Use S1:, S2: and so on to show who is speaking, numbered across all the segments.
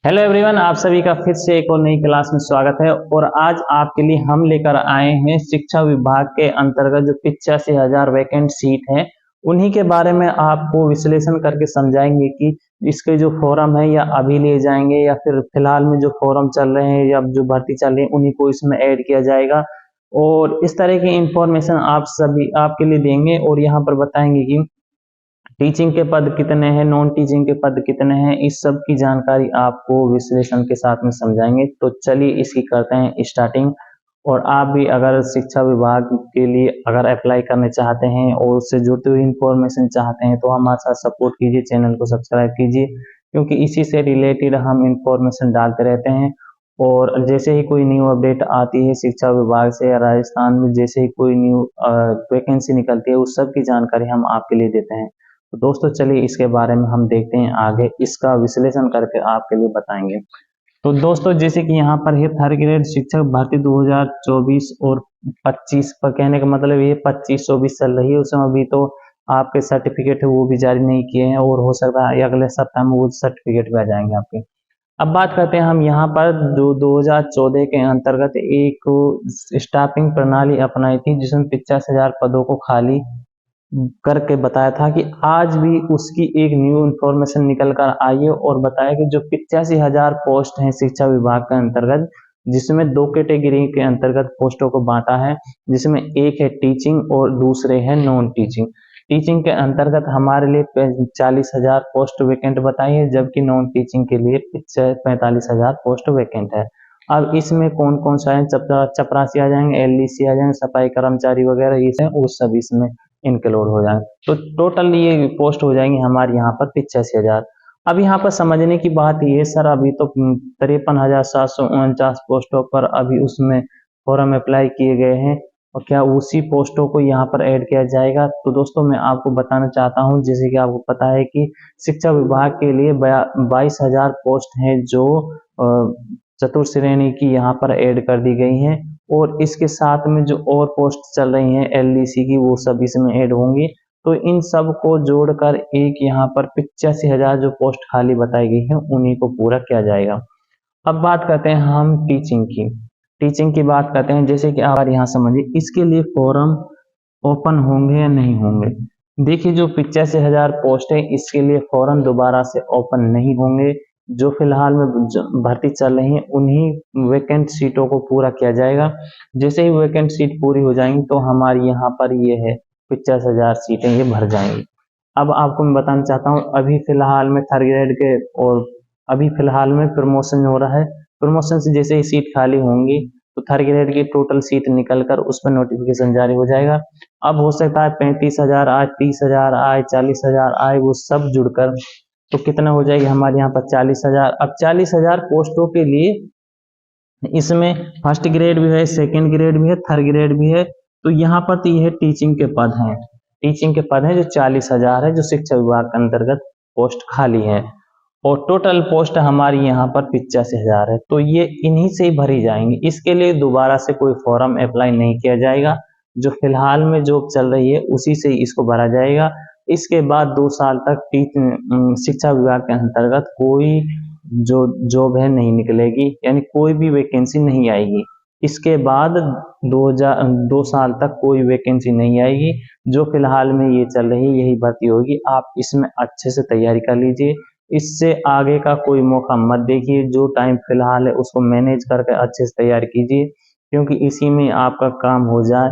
S1: Hello everyone, आप सभी का फिर से एक और नई क्लास में स्वागत है। और आज आपके लिए हम लेकर आए हैं शिक्षा विभाग के अंतर्गत जो 85,000 वैकेंट सीट हैं उन्हीं के बारे में आपको विश्लेषण करके समझाएंगे कि इसके जो फॉर्म है या अभी लिए जाएंगे या फिर फिलहाल में जो फॉर्म चल रहे हैं या जो भर्ती चल रही है उन्हीं को इसमें ऐड किया जाएगा। और इस तरह की इंफॉर्मेशन आप सभी आपके लिए देंगे और यहाँ पर बताएंगे कि टीचिंग के पद कितने हैं, नॉन टीचिंग के पद कितने हैं, इस सब की जानकारी आपको विश्लेषण के साथ में समझाएंगे। तो चलिए इसकी करते हैं स्टार्टिंग। और आप भी अगर शिक्षा विभाग के लिए अगर अप्लाई करने चाहते हैं और उससे जुड़ती हुई इंफॉर्मेशन चाहते हैं तो हमारे साथ सपोर्ट कीजिए, चैनल को सब्सक्राइब कीजिए, क्योंकि इसी से रिलेटेड हम इंफॉर्मेशन डालते रहते हैं। और जैसे ही कोई न्यू अपडेट आती है शिक्षा विभाग से या राजस्थान में जैसे ही कोई न्यू वैकेंसी निकलती है उस सब की जानकारी हम आपके लिए देते हैं। तो दोस्तों चलिए इसके बारे में हम देखते हैं आगे, इसका विश्लेषण करके आपके लिए बताएंगे। तो दोस्तों जैसे कि यहाँ पर है थर्ड ग्रेड शिक्षक भर्ती 2024 और 25 पर, कहने का मतलब ये 25-24 चल रही है, उसमें अभी तो आपके सर्टिफिकेट है वो भी जारी नहीं किए हैं और हो सकता है अगले सप्ताह में वो सर्टिफिकेट भी आ जाएंगे आपके। अब बात करते हैं हम यहाँ पर जो 2014 के अंतर्गत एक स्टाफिंग प्रणाली अपनाई थी जिसमें 50,000 पदों को खाली करके बताया था कि आज भी उसकी एक न्यू इंफॉर्मेशन निकल कर आई है और बताया कि जो 85,000 पोस्ट हैं शिक्षा विभाग के अंतर्गत, जिसमें दो कैटेगरी के अंतर्गत पोस्टों को बांटा है, जिसमें एक है टीचिंग और दूसरे है नॉन टीचिंग। टीचिंग के अंतर्गत हमारे लिए 40,000 पोस्ट वैकेंट बताई है, जबकि नॉन टीचिंग के लिए 45,000 पोस्ट वैकेंट है। अब इसमें कौन कौन सा है, चपरासी आ जाएंगे, एलडीसी आ जाएंगे, सफाई कर्मचारी वगैरह, ये वो सब इसमें इंक्लूड हो जाएंगे। तो टोटल ये पोस्ट हो जाएंगी हमारे यहाँ पर 85,000। अब यहाँ पर समझने की बात ये सर, अभी तो 53,749 पोस्टों पर अभी उसमें फॉर्म अप्लाई किए गए हैं और क्या उसी पोस्टों को यहाँ पर ऐड किया जाएगा? तो दोस्तों मैं आपको बताना चाहता हूँ, जैसे कि आपको पता है कि शिक्षा विभाग के लिए 22,000 पोस्ट हैं जो चतुर्थ श्रेणी की यहाँ पर ऐड कर दी गई हैं और इसके साथ में जो और पोस्ट चल रही हैं एलडीसी की वो सब इसमें ऐड होंगी। तो इन सब को जोड़कर एक यहाँ पर 85,000 जो पोस्ट खाली बताई गई है उन्हीं को पूरा किया जाएगा। अब बात करते हैं हम टीचिंग की। टीचिंग की बात करते हैं, जैसे कि आप यहाँ समझिए इसके लिए फॉर्म ओपन होंगे या नहीं होंगे। देखिए जो 85,000 पोस्ट है इसके लिए फॉर्म दोबारा से ओपन नहीं होंगे। जो फिलहाल में भर्ती चल रही है उन्हीं वैकेंट सीटों को पूरा किया जाएगा। जैसे ही वैकेंट सीट पूरी हो जाएंगी तो हमारी यहाँ पर ये है 50,000 सीटें ये भर जाएंगी। अब आपको मैं बताना चाहता हूँ अभी फिलहाल में थर्ड ग्रेड के और अभी फिलहाल में प्रमोशन हो रहा है। प्रमोशन से जैसे ही सीट खाली होंगी तो थर्ड ग्रेड की टोटल सीट निकलकर उस पर नोटिफिकेशन जारी हो जाएगा। अब हो सकता है 35,000 आए, 30,000 आए, 40,000 आए, वो सब जुड़कर तो कितना हो जाएगी हमारे यहाँ पर 40,000। अब 40,000 पोस्टों के लिए इसमें फर्स्ट ग्रेड भी है, सेकंड ग्रेड भी है, थर्ड ग्रेड भी है। तो यहाँ पर तो यह टीचिंग के पद हैं, टीचिंग के पद हैं जो 40,000 है जो शिक्षा विभाग के अंतर्गत पोस्ट खाली है और टोटल पोस्ट हमारी यहाँ पर 85,000 है। तो ये इन्हीं से ही भरी जाएंगी, इसके लिए दोबारा से कोई फॉर्म अप्लाई नहीं किया जाएगा। जो फिलहाल में जॉब चल रही है उसी से ही इसको भरा जाएगा। इसके बाद 2 साल तक शिक्षा विभाग के अंतर्गत कोई जो जॉब है नहीं निकलेगी, यानी कोई भी वैकेंसी नहीं आएगी। इसके बाद 2 साल तक कोई वैकेंसी नहीं आएगी। जो फिलहाल में ये चल रही है यही भर्ती होगी। आप इसमें अच्छे से तैयारी कर लीजिए, इससे आगे का कोई मौका मत देखिए। जो टाइम फिलहाल है उसको मैनेज करके अच्छे से तैयारी कीजिए, क्योंकि इसी में आपका काम हो जाए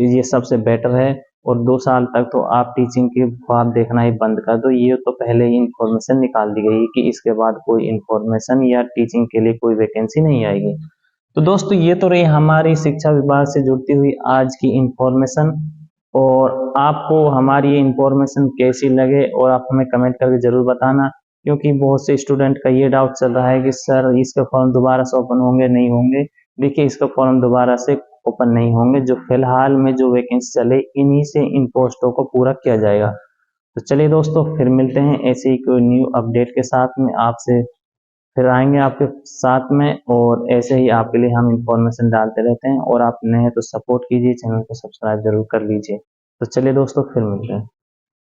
S1: ये सबसे बेटर है। और 2 साल तक तो आप टीचिंग की ख्वाब देखना ही बंद कर दो। ये तो पहले ही इंफॉर्मेशन निकाल दी गई कि इसके बाद कोई इंफॉर्मेशन या टीचिंग के लिए कोई वैकेंसी नहीं आएगी। तो दोस्तों ये तो रही हमारी शिक्षा विभाग से जुड़ती हुई आज की इंफॉर्मेशन। और आपको हमारी ये इंफॉर्मेशन कैसी लगे और आप हमें कमेंट करके जरूर बताना, क्योंकि बहुत से स्टूडेंट का ये डाउट चल रहा है कि सर इसका फॉर्म दोबारा से ओपन होंगे नहीं होंगे। देखिए इसका फॉर्म दोबारा से ओपन नहीं होंगे, जो फिलहाल में जो वैकेंसी चले इन्हीं से इन पोस्टों को पूरा किया जाएगा। तो चलिए दोस्तों फिर मिलते हैं ऐसे ही कोई न्यू अपडेट के साथ में, आपसे फिर आएंगे आपके साथ में। और ऐसे ही आपके लिए हम इंफॉर्मेशन डालते रहते हैं और आप नए हैं तो सपोर्ट कीजिए, चैनल को सब्सक्राइब जरूर कर लीजिए। तो चलिए दोस्तों फिर मिलते हैं।